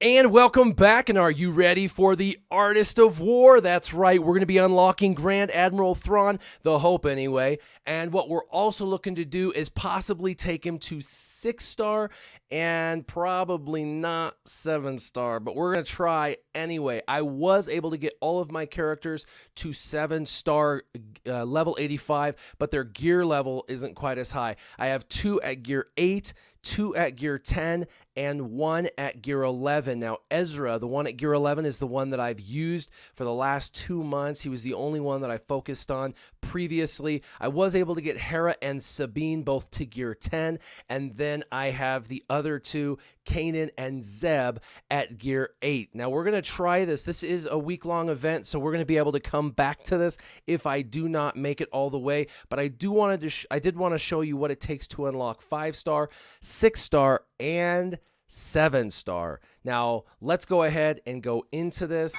And welcome back, and are you ready for the Artist of War? That's right, we're going to be unlocking Grand Admiral Thrawn, the hope anyway, and what we're also looking to do is possibly take him to 6-star and probably not 7-star, but we're going to try anyway. I was able to get all of my characters to 7-star level 85, but their gear level isn't quite as high. I have 2 at gear 8, 2 at gear 10, and 1 at gear 11. Now, Ezra, the one at gear 11, is the one that I've used for the last 2 months. He was the only one that I focused on previously. I was able to get Hera and Sabine both to gear 10, and then I have the other 2, Kanan and Zeb, at gear 8. Now, we're going to try this. This is a week-long event, so we're going to be able to come back to this if I do not make it all the way, but I did want to show you what it takes to unlock 5-star, 6-star, and 7-star. Now, let's go ahead and go into this.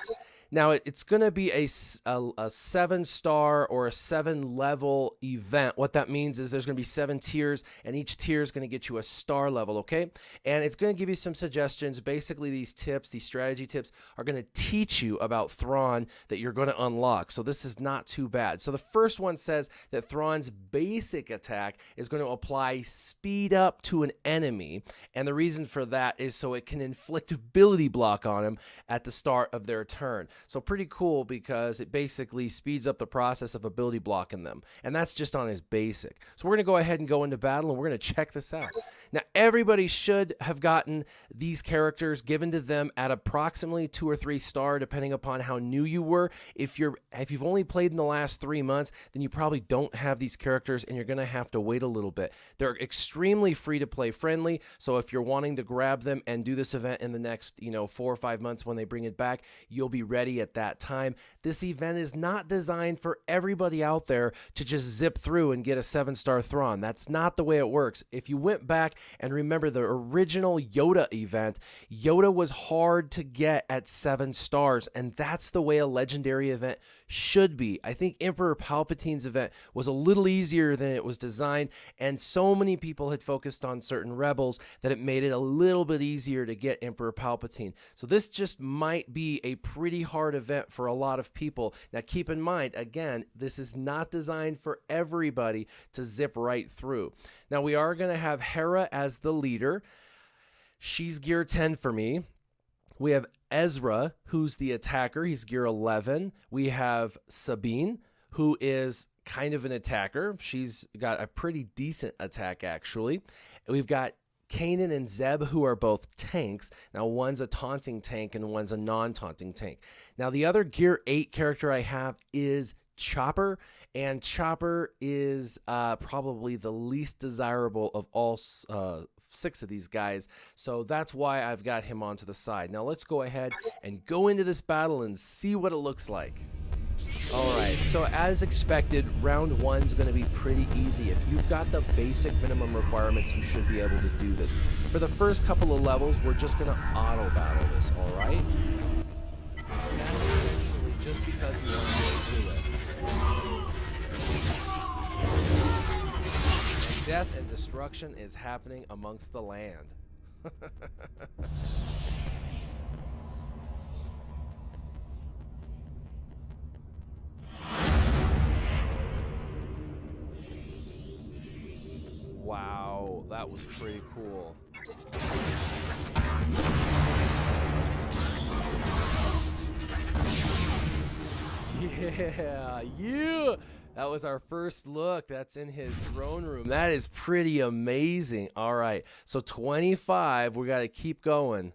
Now, it's going to be a 7-star or a 7-level event. What that means is there's going to be 7 tiers, and each tier is going to get you a star level, okay? And it's going to give you some suggestions. Basically, these tips, these strategy tips, are going to teach you about Thrawn that you're going to unlock. So this is not too bad. So the first one says that Thrawn's basic attack is going to apply speed up to an enemy, and the reason for that is so it can inflict ability block on him at the start of their turn. So pretty cool because it basically speeds up the process of ability blocking them. And that's just on his basic. So we're going to go ahead and go into battle, and we're going to check this out. Now, everybody should have gotten these characters given to them at approximately 2 or 3 star, depending upon how new you were. If you've only played in the last 3 months, then you probably don't have these characters, and you're going to have to wait a little bit. They're extremely free to play friendly. So if you're wanting to grab them and do this event in the next, 4 or 5 months when they bring it back, you'll be ready at that time. This event is not designed for everybody out there to just zip through and get a 7-star Thrawn. That's not the way it works. If you went back and remember the original Yoda event, Yoda was hard to get at 7 stars, and that's the way a legendary event should be. I think Emperor Palpatine's event was a little easier than it was designed, and so many people had focused on certain rebels that it made it a little bit easier to get Emperor Palpatine. So this just might be a pretty hard event for a lot of people. Now keep in mind, again, this is not designed for everybody to zip right through. Now we are going to have Hera as the leader. She's gear 10 for me. We have Ezra, who's the attacker. He's gear 11. We have Sabine, who is kind of an attacker. She's got a pretty decent attack, actually. We've got Kanan and Zeb, who are both tanks. Now, one's a taunting tank and one's a non-taunting tank. Now, the other gear 8 character I have is Chopper, and Chopper is probably the least desirable of all 6 of these guys, so that's why I've got him onto the side. Now, let's go ahead and go into this battle and see what it looks like. Alright, so as expected, round 1 is going to be pretty easy. If you've got the basic minimum requirements, you should be able to do this. For the first couple of levels, we're just going to auto battle this, alright? That's essentially just because we want to go through it. Death and destruction is happening amongst the land. Wow, that was pretty cool. Yeah. That was our first look. That's in his throne room. That is pretty amazing. All right, so 25. We got to keep going.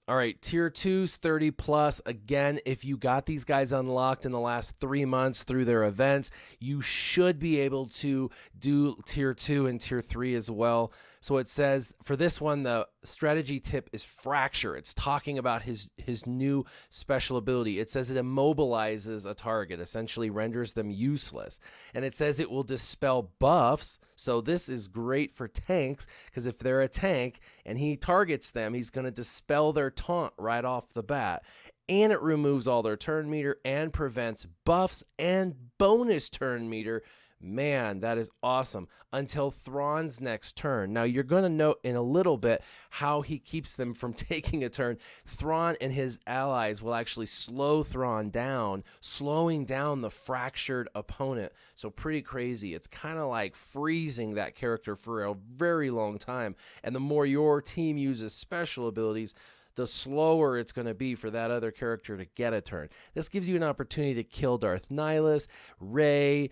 All right, tier 2's 30 plus. Again, if you got these guys unlocked in the last 3 months through their events, you should be able to do tier 2 and tier 3 as well. So it says for this one, the strategy tip is Fracture. It's talking about his new special ability. It says it immobilizes a target, essentially renders them useless. And it says it will dispel buffs. So this is great for tanks, because if they're a tank and he targets them, he's going to dispel their taunt right off the bat. And it removes all their turn meter and prevents buffs and bonus turn meter Man, that is awesome. Until Thrawn's next turn. Now, you're going to note in a little bit how he keeps them from taking a turn. Thrawn and his allies will actually slow Thrawn down, slowing down the fractured opponent. So pretty crazy. It's kind of like freezing that character for a very long time. And the more your team uses special abilities, the slower it's going to be for that other character to get a turn. This gives you an opportunity to kill Darth Nihilus, Rey,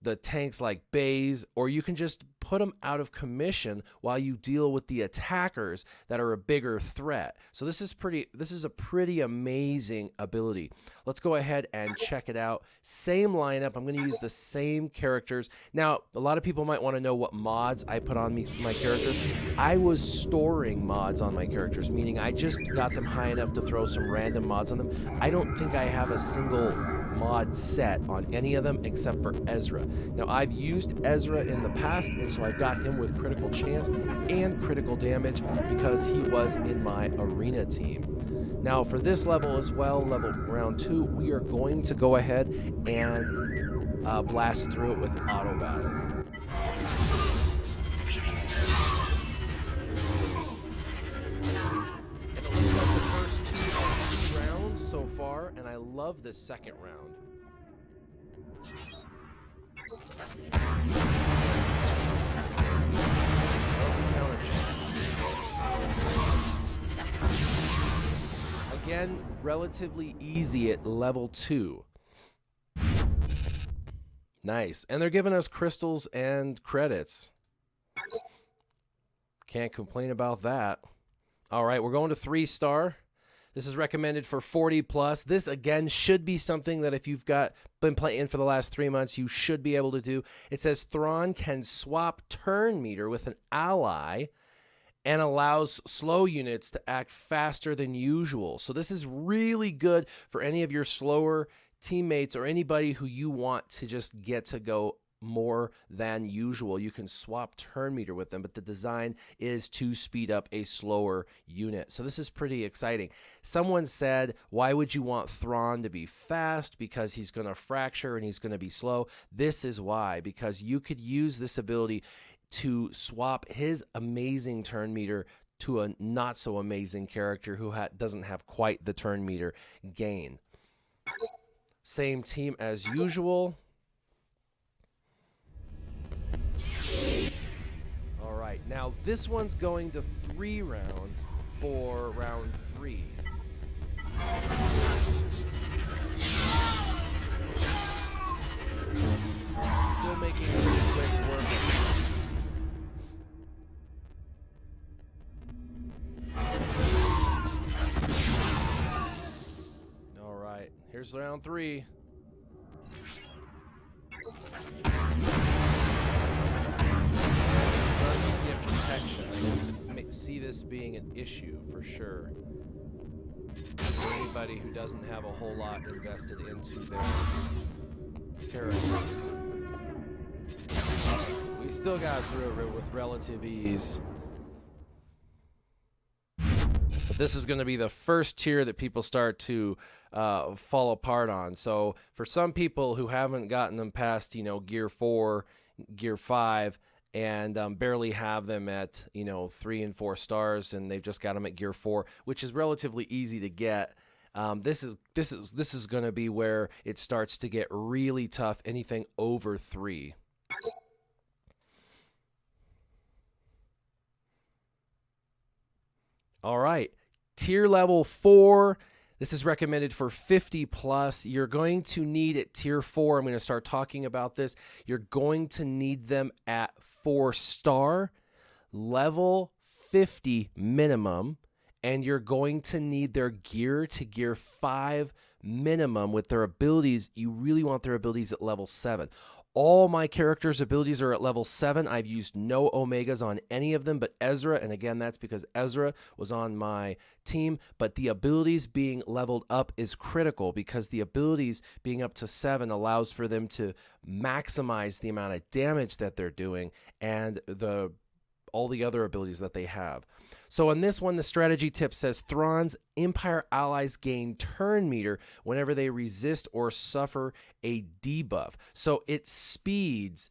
the tanks like Baze, or you can just put them out of commission while you deal with the attackers that are a bigger threat. So this is a pretty amazing ability. Let's go ahead and check it out. Same lineup. I'm going to use the same characters. Now, a lot of people might want to know what mods I put on my characters. I was storing mods on my characters, meaning I just got them high enough to throw some random mods on them. I don't think I have a single mod set on any of them except for Ezra. Now, I've used Ezra in the past, and so I've got him with critical chance and critical damage because he was in my arena team. Now, for this level as well, level round 2, we are going to go ahead and blast through it with auto battle. And it looks like the first 2 are 3 rounds so far, and I love this second round. Again, relatively easy at level 2. Nice. And they're giving us crystals and credits. Can't complain about that. All right, we're going to 3-star. This is recommended for 40 plus. This, again, should be something that if you've been playing for the last 3 months, you should be able to do. It says Thrawn can swap turn meter with an ally and allows slow units to act faster than usual. So this is really good for any of your slower teammates or anybody who you want to just get to go more than usual. You can swap turn meter with them, but the design is to speed up a slower unit. So this is pretty exciting. Someone said, why would you want Thrawn to be fast? Because he's going to fracture and he's going to be slow. This is why, because you could use this ability to swap his amazing turn meter to a not so amazing character who doesn't have quite the turn meter gain. Same team as usual. All right, now this one's going to 3 rounds for round 3. Still making really quick work. All right, here's round 3. I see this being an issue for sure. For anybody who doesn't have a whole lot invested into their characters. We still got through it with relative ease. But this is going to be the first tier that people start to fall apart on. So for some people who haven't gotten them past, Gear 4, Gear 5, and barely have them at 3 and 4 stars, and they've just got them at Gear 4, which is relatively easy to get. This is going to be where it starts to get really tough. Anything over 3. All right, tier level 4. This is recommended for 50 plus. You're going to need at tier 4. I'm going to start talking about this. You're going to need them at 4-star, level 50 minimum, and you're going to need their gear to gear 5 minimum with their abilities. You really want their abilities at level 7. All my characters' abilities are at level 7. I've used no Omegas on any of them but Ezra, and again, that's because Ezra was on my team, but the abilities being leveled up is critical because the abilities being up to 7 allows for them to maximize the amount of damage that they're doing and all the other abilities that they have. So on this one, the strategy tip says Thrawn's Empire allies gain turn meter whenever they resist or suffer a debuff. So it speeds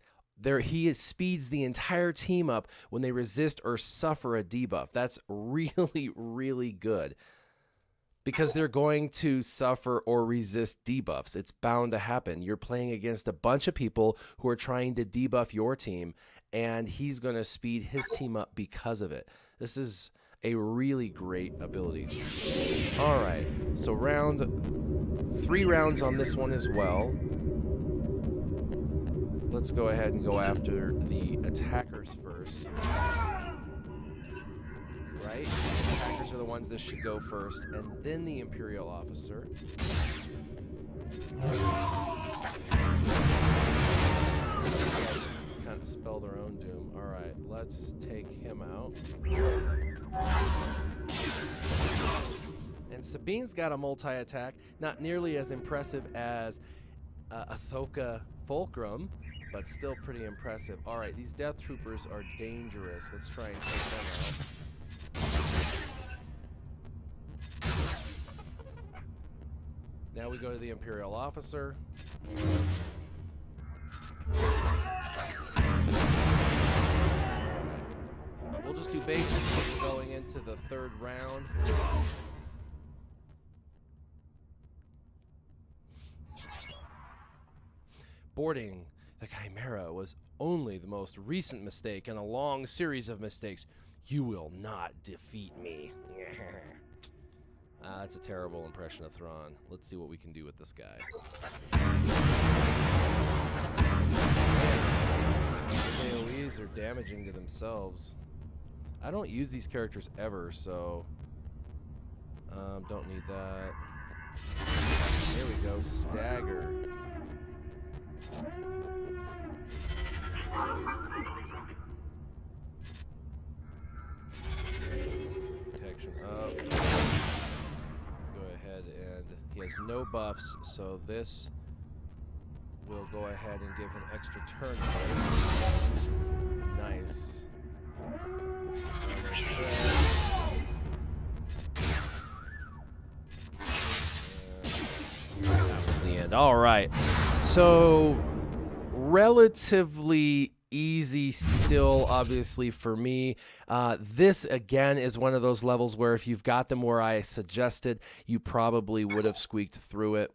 he speeds the entire team up when they resist or suffer a debuff. That's really, really good, because they're going to suffer or resist debuffs. It's bound to happen. You're playing against a bunch of people who are trying to debuff your team, and he's going to speed his team up because of it. This is a really great ability. All right, so 3 rounds on this one as well. Let's go ahead and go after the attackers first. Right? The attackers are the ones that should go first, and then the Imperial officer. Yes, kind of spell their own doom. All right, let's take him out. And Sabine's got a multi-attack, not nearly as impressive as Ahsoka Fulcrum, but still pretty impressive. All right, these Death Troopers are dangerous. Let's try and take them out. Now we go to the Imperial officer. We'll just do basics because we're going into the 3rd round. Boarding the Chimera was only the most recent mistake in a long series of mistakes. You will not defeat me. That's a terrible impression of Thrawn. Let's see what we can do with this guy. AoEs are damaging to themselves. I don't use these characters ever, so don't need that. There we go, stagger. Protection up. Let's go ahead, and he has no buffs, so this will go ahead and give him extra turn points. Nice. That was the end. All right. So relatively easy still, obviously, for me. This, again, is one of those levels where if you've got them where I suggested, you probably would have squeaked through it.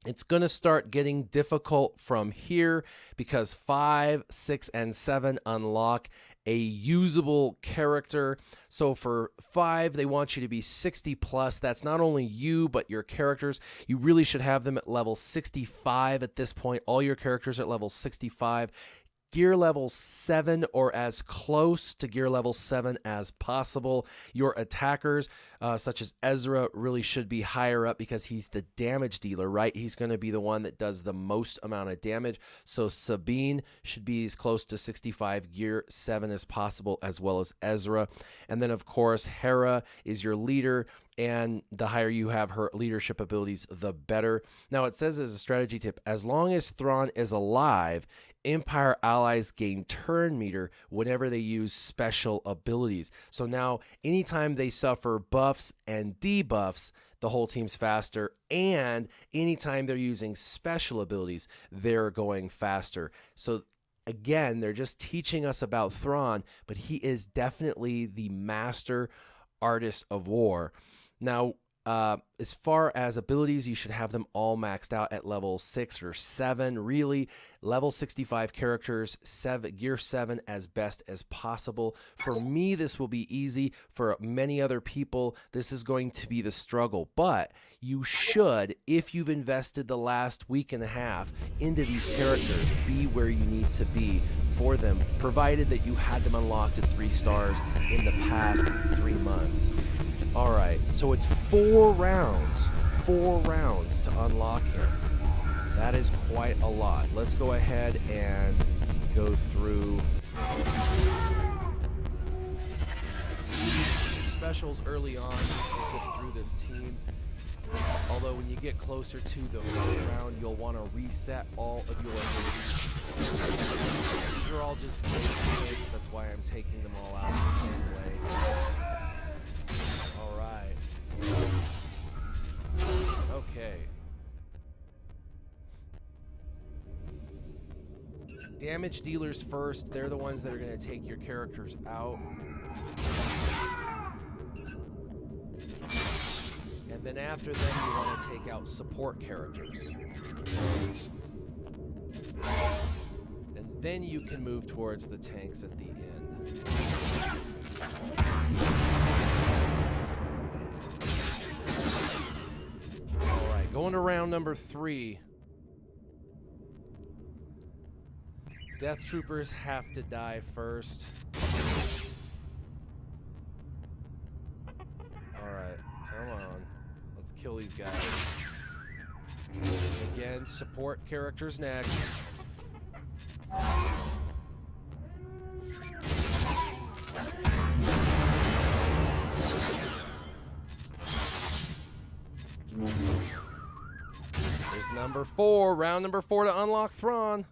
It's going to start getting difficult from here because 5, 6, and 7 unlock a usable character. So for 5, they want you to be 60 plus. That's not only you, but your characters. You really should have them at level 65 at this point. All your characters at level 65. Gear level 7 or as close to gear level 7 as possible. Your attackers, such as Ezra, really should be higher up because he's the damage dealer, right? He's going to be the one that does the most amount of damage. So Sabine should be as close to 65 gear 7 as possible, as well as Ezra. And then, of course, Hera is your leader, and the higher you have her leadership abilities, the better. Now, it says as a strategy tip, as long as Thrawn is alive, Empire allies gain turn meter whenever they use special abilities. So now, anytime they suffer buffs and debuffs, the whole team's faster, and anytime they're using special abilities, they're going faster. So again, they're just teaching us about Thrawn, but he is definitely the master artist of war. Now, as far as abilities, you should have them all maxed out at level 6 or 7, really. Level 65 characters, gear 7 as best as possible. For me, this will be easy. For many other people, this is going to be the struggle. But you should, if you've invested the last week and a half into these characters, be where you need to be for them, provided that you had them unlocked at 3 stars in the past 3 months. All right, so it's 4 rounds to unlock him. That is quite a lot. Let's go ahead and go through specials early on just to zip through this team. Although when you get closer to the final round, you'll want to reset all of your abilities. These are all just basics. That's why I'm taking them all out the same way. All right. Okay. Damage dealers first. They're the ones that are going to take your characters out. And then after them, you want to take out support characters. And then you can move towards the tanks at the end. All right, going to round number 3. Death Troopers have to die first. Alright, come on. Let's kill these guys. Again, support characters next. There's number 4, round number 4 to unlock Thrawn.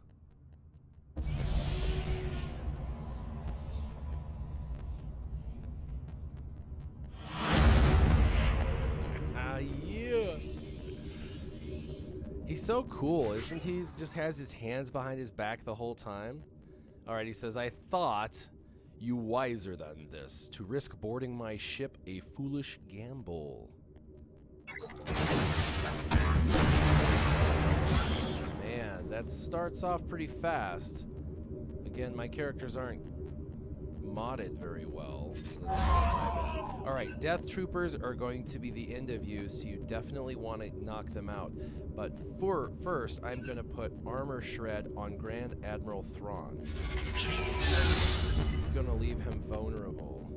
He's so cool, isn't he? He just has his hands behind his back the whole time. All right, he says, I thought you wiser than this. To risk boarding my ship, a foolish gamble. Man, that starts off pretty fast. Again, my characters aren't modded very well, so that's not my bad. All right, Death Troopers are going to be the end of you, so you definitely want to knock them out. But first, I'm going to put Armor Shred on Grand Admiral Thrawn. It's going to leave him vulnerable.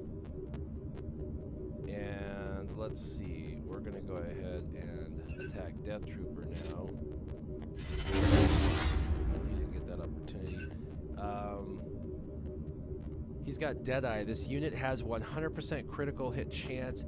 And let's see, we're going to go ahead and attack Death Trooper now. He didn't get that opportunity. He's got Deadeye. This unit has 100% critical hit chance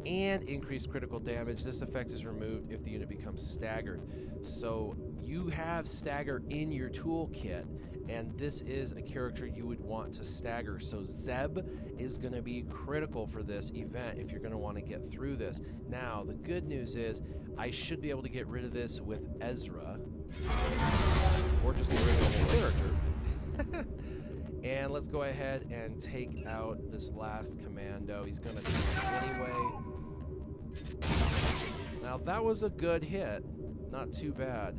and increased critical damage. This effect is removed if the unit becomes staggered. So you have stagger in your toolkit, and this is a character you would want to stagger. So Zeb is going to be critical for this event if you're going to want to get through this. Now, the good news is I should be able to get rid of this with Ezra, or just get rid of the whole character. And let's go ahead and take out this last commando. He's going to do it anyway. Now, that was a good hit. Not too bad.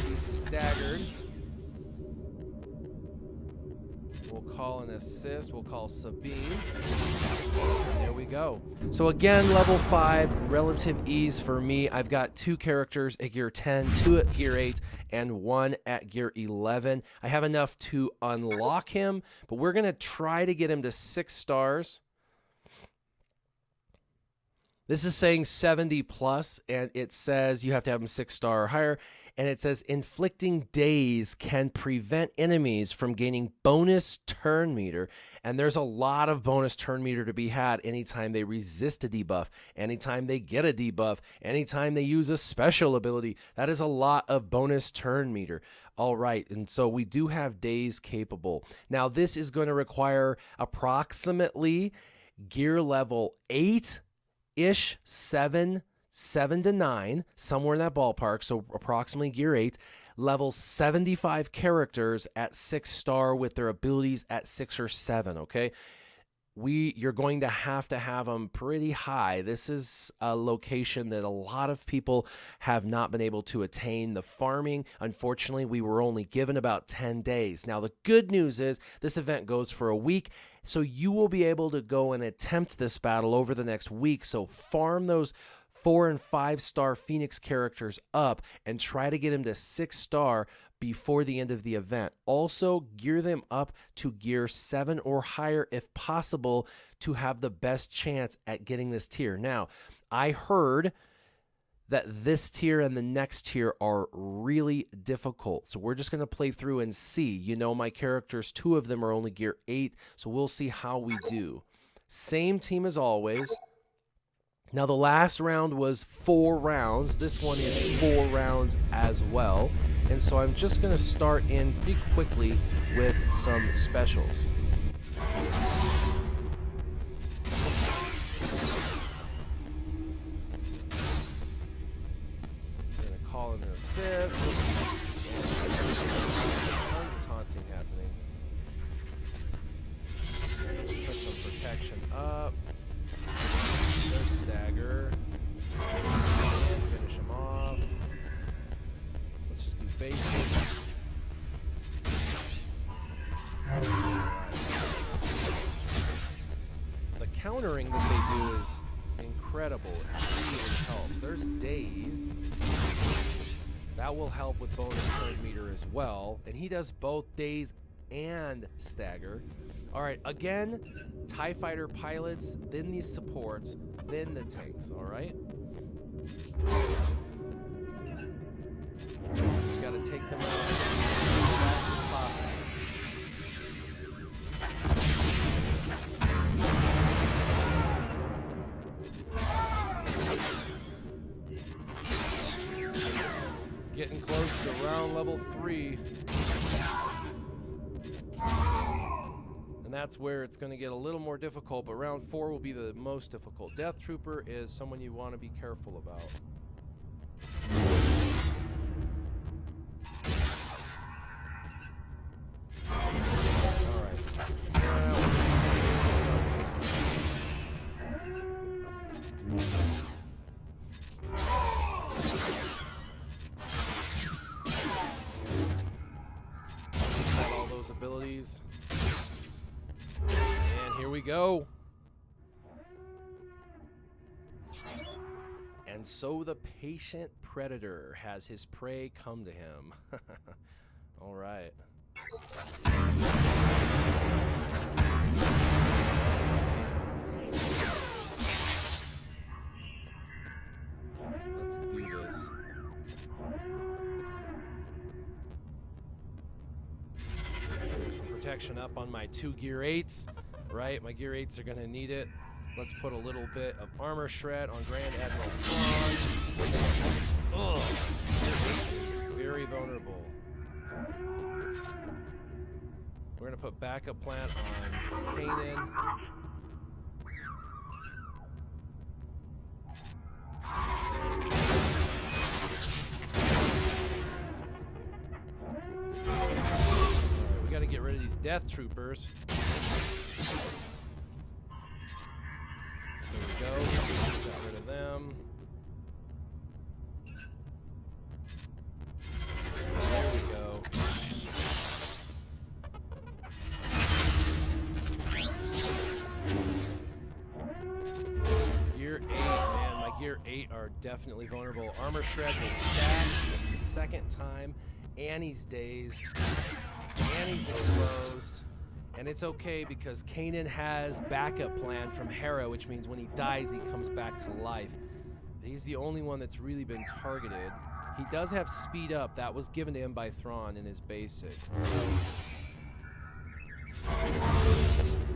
He's staggered. We'll call an assist. We'll call Sabine. There we go. So again, level 5, relative ease for me. I've got 2 characters at gear 10, 2 at gear 8, and 1 at gear 11. I have enough to unlock him, but we're going to try to get him to 6 stars. This is saying 70 plus, and it says you have to have him 6-star or higher. And it says inflicting daze can prevent enemies from gaining bonus turn meter. And there's a lot of bonus turn meter to be had anytime they resist a debuff, anytime they get a debuff, anytime they use a special ability. That is a lot of bonus turn meter. All right, and so we do have daze capable. Now this is going to require approximately gear level 8-ish, 7 to 9, somewhere in that ballpark, so approximately gear 8, level 75 characters at 6-star with their abilities at 6 or 7, okay? You're going to have them pretty high. This is a location that a lot of people have not been able to attain. The farming, unfortunately, we were only given about 10 days. Now, the good news is this event goes for a week, so you will be able to go and attempt this battle over the next week. So farm those 4- and 5-star Phoenix characters up and try to get them to 6-star before the end of the event. Also, gear them up to gear 7 or higher if possible to have the best chance at getting this tier. Now, I heard that this tier and the next tier are really difficult. So we're just going to play through and see. You know, my characters, 2 of them are only gear 8, so we'll see how we do. Same team as always. Now, the last round was 4 rounds. This one is 4 rounds as well. And so I'm just going to start in pretty quickly with some specials. I'm going to call in an assist. Tons of taunting happening. Put some protection up. There's stagger. And finish him off. Let's just do basic. The countering that they do is incredible. It really helps. There's daze. That will help with bonus turn meter as well. And he does both daze and stagger. All right, again, TIE fighter pilots, then these supports, then the tanks, all right? Just gotta take them out as fast as possible. Getting close to round level 3. And that's where it's going to get a little more difficult, but round 4 will be the most difficult. Death Trooper is someone you want to be careful about. All those abilities. And here we go. And so the patient predator has his prey come to him. All right. Let's do this. There's some protection up on my 2 Gear 8s, right? My Gear 8s are going to need it. Let's put a little bit of armor shred on Grand Admiral Thrawn. Ugh, this is very vulnerable. We're going to put backup plant on Kanan. We got to get rid of these Death Troopers. There we go. Got rid of them. There we go. Gear 8, man. My Gear 8 are definitely vulnerable. Armor Shred will stack. It's the second time. Annie's dazed. Annie's exposed. And it's okay because Kanan has backup plan from Hera, which means when he dies, he comes back to life. He's the only one that's really been targeted. He does have speed up. That was given to him by Thrawn in his basic.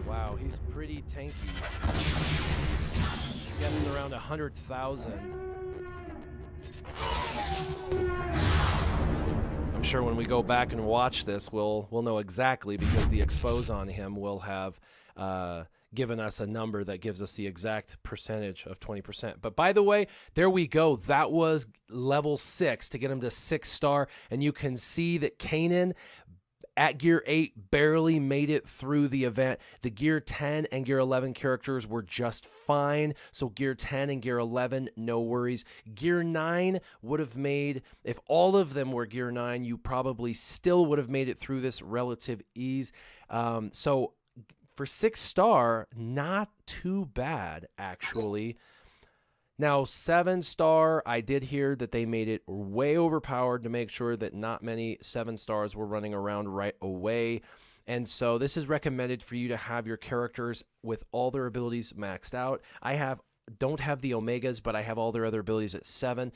Wow, he's pretty tanky. Gets around 100,000. I'm sure when we go back and watch this, we'll know exactly, because the expose on him will have given us a number that gives us the exact percentage of 20%. But by the way, there we go. That was level 6 to get him to 6-star, and you can see that Kanan at Gear 8 barely made it through the event. The Gear 10 and Gear 11 characters were just fine. So Gear 10 and Gear 11, no worries. Gear 9 would have made, if all of them were Gear 9, you probably still would have made it through this relative ease. So for 6-star, not too bad, actually. Now, 7-star, I did hear that they made it way overpowered to make sure that not many 7-stars were running around right away. And so this is recommended for you to have your characters with all their abilities maxed out. I don't have the Omegas, but I have all their other abilities at 7.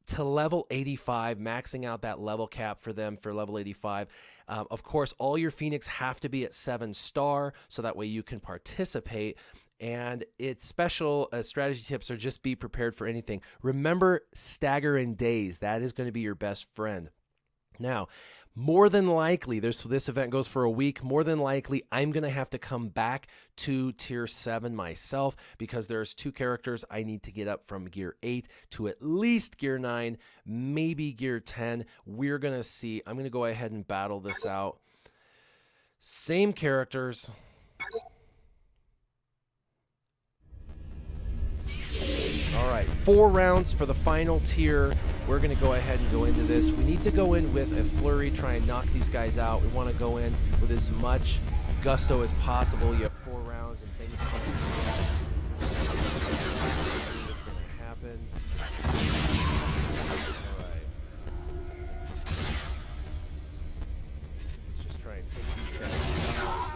To level 85, maxing out that level cap for them for level 85. Of course, all your Phoenix have to be at 7-star, so that way you can participate. And its special strategy tips are just be prepared for anything. Remember, stagger in days. That is going to be your best friend. Now, more than likely, this event goes for a week. More than likely, I'm going to have to come back to Tier 7 myself because there's 2 characters I need to get up from Gear 8 to at least Gear 9, maybe Gear 10. We're going to see. I'm going to go ahead and battle this out. Same characters. All right, 4 rounds for the final tier. We're going to go ahead and go into this. We need to go in with a flurry, try and knock these guys out. We want to go in with as much gusto as possible. You have 4 rounds and things come in set. What's going to happen? All right. Let's just try and take these guys out.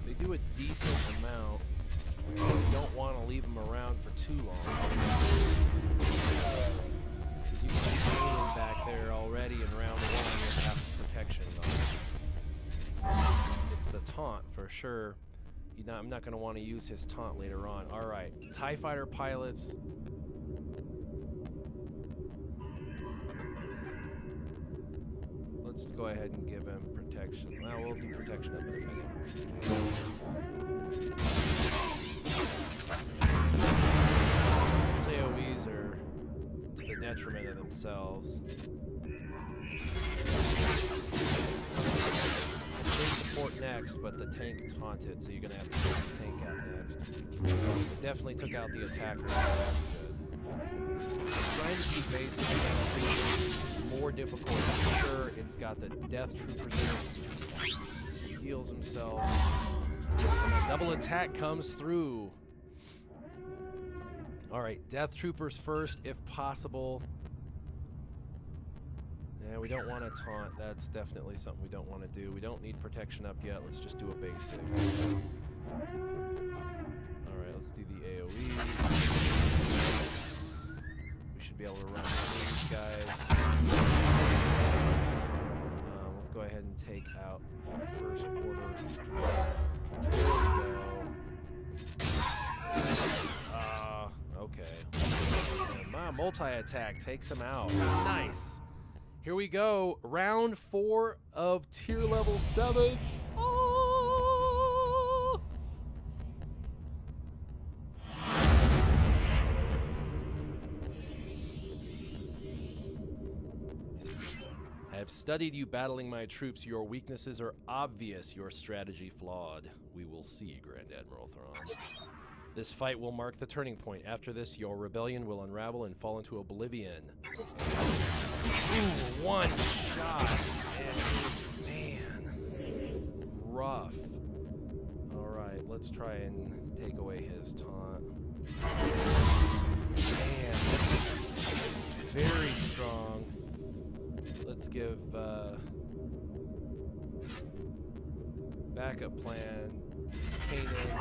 They do a decent amount. You don't want to leave them around for too long. Because you can see Kanan back there already in round 1 with half the protection on. It's the taunt for sure. I'm not going to want to use his taunt later on. Alright, TIE Fighter pilots. Let's go ahead and give him protection. Well, we'll do protection up in a minute. Those AoEs are to the detriment of themselves. They support next, but the tank taunted, so you're going to have to take the tank out next. It definitely took out the attacker, so that's good. Trying to keep base more difficult for sure. It's got the Death Troopers in it. He heals himself. And a double attack comes through. Alright, Death Troopers first, if possible. Yeah, we don't want to taunt. That's definitely something we don't want to do. We don't need protection up yet. Let's just do a basic. Alright, let's do the AoE. We should be able to run these guys. Let's go ahead and take out the first order. There we go. Okay. And my multi-attack takes him out. Nice. Here we go. Round 4 of tier level 7. Oh! I have studied you battling my troops. Your weaknesses are obvious, your strategy flawed. We will see, Grand Admiral Thrawn. This fight will mark the turning point. After this, your rebellion will unravel and fall into oblivion. Ooh, one shot. Man. Rough. Alright, let's try and take away his taunt. Man, very strong. Let's give backup plan. Kanan.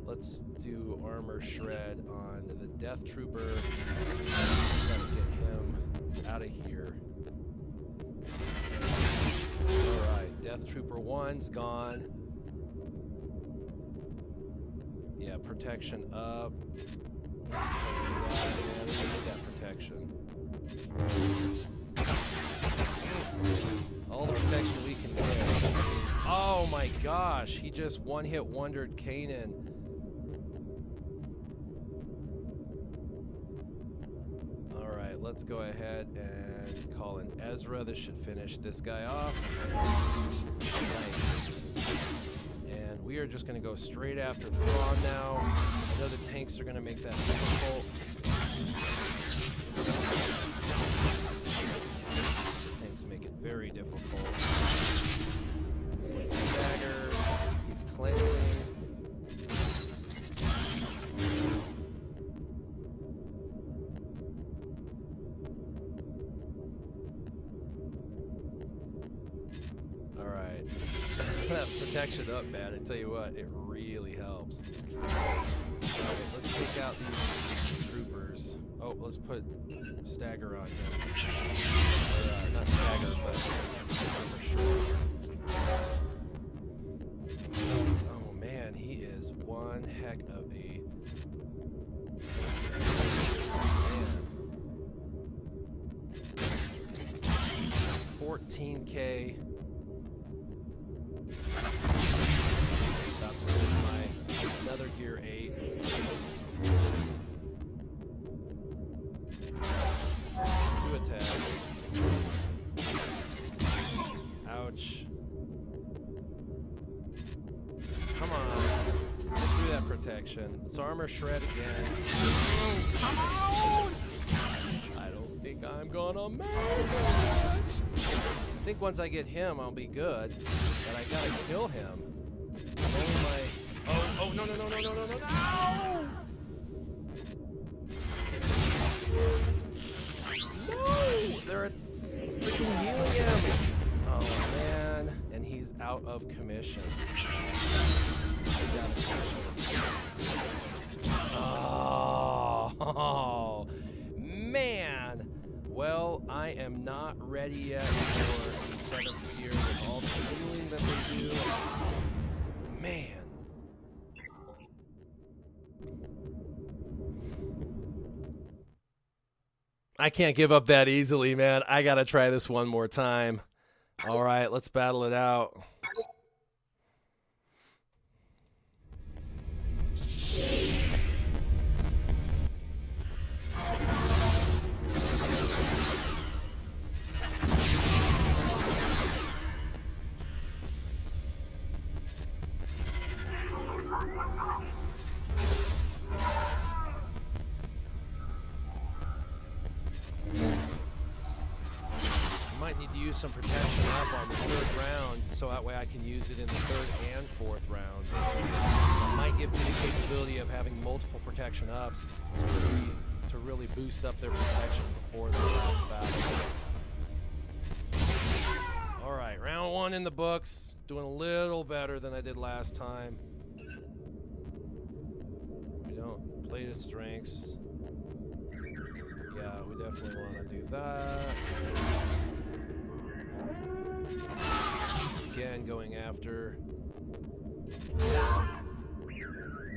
Let's do armor shred on the Death Trooper. Gotta get him out of here. Alright, Death Trooper 1's gone. Yeah, protection up. Yeah, we need that protection. All the protection we can get. Oh my gosh, he just one-hit wondered Kanan. Alright, let's go ahead and call in Ezra. This should finish this guy off. Nice. And we are just going to go straight after Thrawn now. I know the tanks are going to make that difficult. Tanks make it very difficult. Stagger. He's cleansing. right. That protection up, man. I tell you what, it really helps. Alright, let's take out these troopers. Oh, let's put stagger on him. Or, not stagger, but for sure. Oh man, he is one heck of a... 14K. About to lose my another gear 8. Two attacks. Ouch. Come on. Get through that protection. Let's armor shred again. Come on! I don't think I'm gonna make it. I think once I get him, I'll be good. But I gotta kill him. Oh, no, no, no, no, no, no, no, no! No! They're freaking healing him! Oh, man. And he's out of commission. He's out of commission. Oh, man! Well, I am not ready yet for the 7th tier with all the healing that they do. Man. I can't give up that easily, man. I gotta try this one more time. All right, let's battle it out. Need to use some protection up on the 3rd round, so that way I can use it in the 3rd and 4th round. It might give me the capability of having multiple protection ups to really boost up their protection before the last battle. Alright, round 1 in the books. Doing a little better than I did last time. We don't play to strengths. Yeah, we definitely want to do that. Again, going after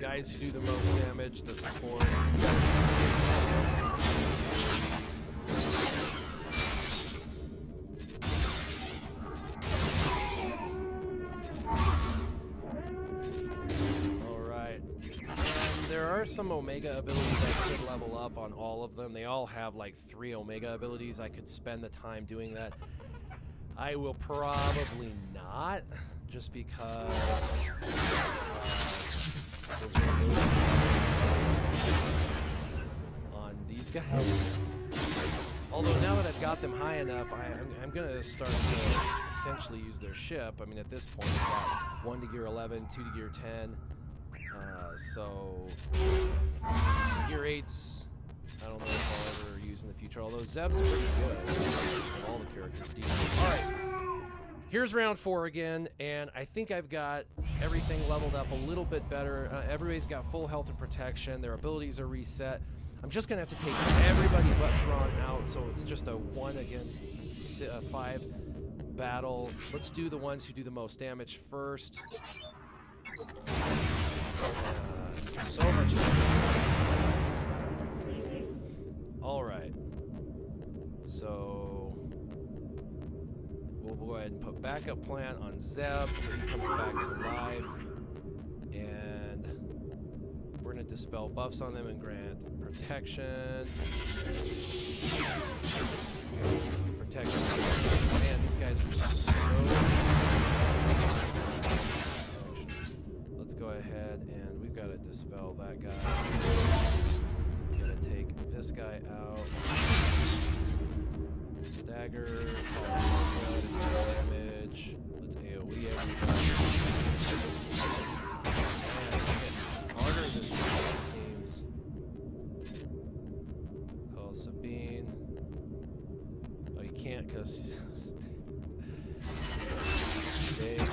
guys who do the most damage, the supports. These guys Alright. And there are some Omega abilities I could level up on all of them. They all have like 3 Omega abilities. I could spend the time doing that. I will probably not, just because on these guys. Although now that I've got them high enough, I'm going to start to potentially use their ship. I mean, at this point, I've got 1 to gear 11, 2 to gear 10. So gear 8s, I don't know if I'll ever use in the future, although Zeb's pretty good. All the characters decent. Alright, here's round 4 again, and I think I've got everything leveled up a little bit better. Everybody's got full health and protection. Their abilities are reset. I'm just going to have to take everybody but Thrawn out, so it's just a 1 against 5 battle. Let's do the ones who do the most damage first. So much damage. Alright. So we'll go ahead and put backup plan on Zeb so he comes back to life. And we're going to dispel buffs on them and grant protection. Protection. Man, these guys are so... Let's go ahead and we've got to dispel that guy. We're going to take this guy out. Stagger, damage. Let's AoE everybody. Harder than it seems. Call Sabine. Oh, you can't because she's Dave.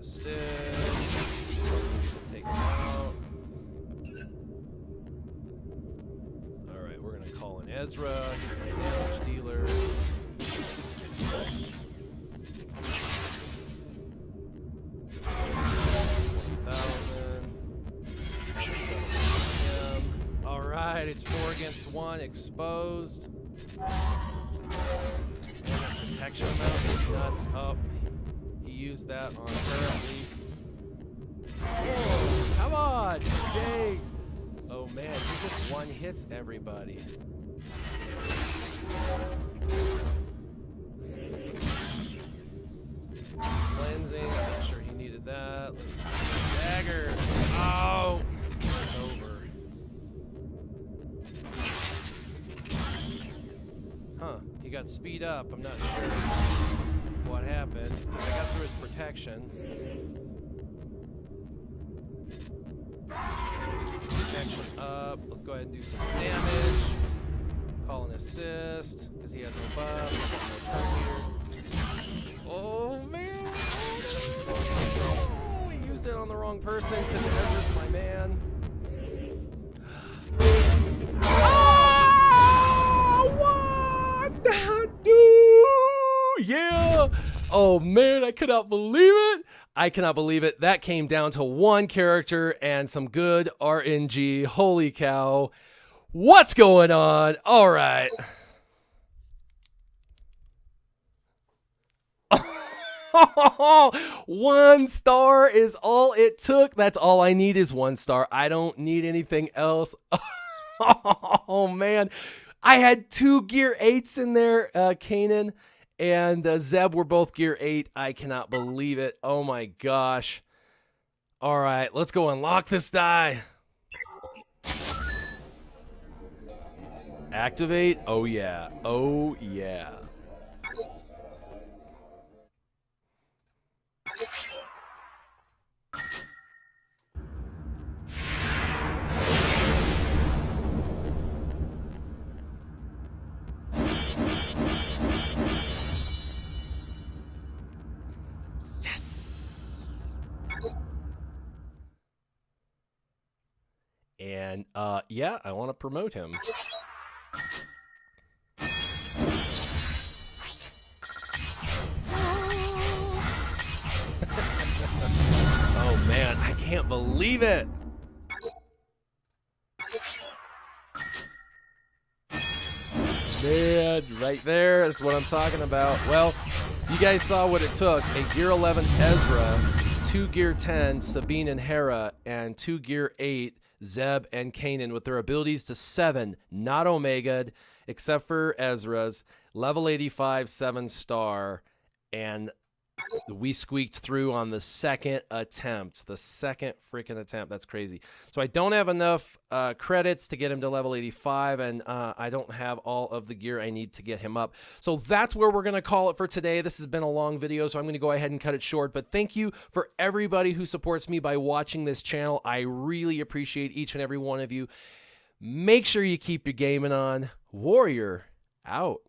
assist. Take him out. Alright, we're going to call in Ezra. He's my damage dealer. Alright, it's 4 against 1, exposed. Protection amount, nuts up. He used that on her at least. Whoa, come on, dang. Oh man, he just one hits everybody. Cleansing, I'm not sure he needed that. Let's see. Dagger. Oh, it's over. Huh, he got speed up. I'm not sure what happened. I got through his protection. Protection up. Let's go ahead and do some damage. Call an assist, because he has no buff. No turn meter. Oh, man. Oh, he used it on the wrong person, because Ezra's my man. Yeah! Oh man, I cannot believe it! I cannot believe it. That came down to one character and some good RNG. Holy cow. What's going on? Alright. 1 star is all it took. That's all I need is 1 star. I don't need anything else. Oh man. I had 2 gear 8s in there. Kanan and Zeb were both gear 8. I cannot believe it. Oh my gosh. All right, let's go unlock this die. Activate. Oh yeah. Oh yeah. And yeah, I want to promote him. Oh man, I can't believe it. Man, right there, that's what I'm talking about. Well, you guys saw what it took. A gear 11 Ezra, 2 gear 10 Sabine and Hera, and 2 gear 8 Zeb and Kanan with their abilities to 7, not Omega'd, except for Ezra's, level 85, 7 star, and we squeaked through on the second attempt. The second freaking attempt. That's crazy. So I don't have enough credits to get him to level 85, and I don't have all of the gear I need to get him up. So that's where we're going to call it for today. This has been a long video, so I'm going to go ahead and cut it short. But thank you for everybody who supports me by watching this channel. I really appreciate each and every one of you. Make sure you keep your gaming on. Warrior out.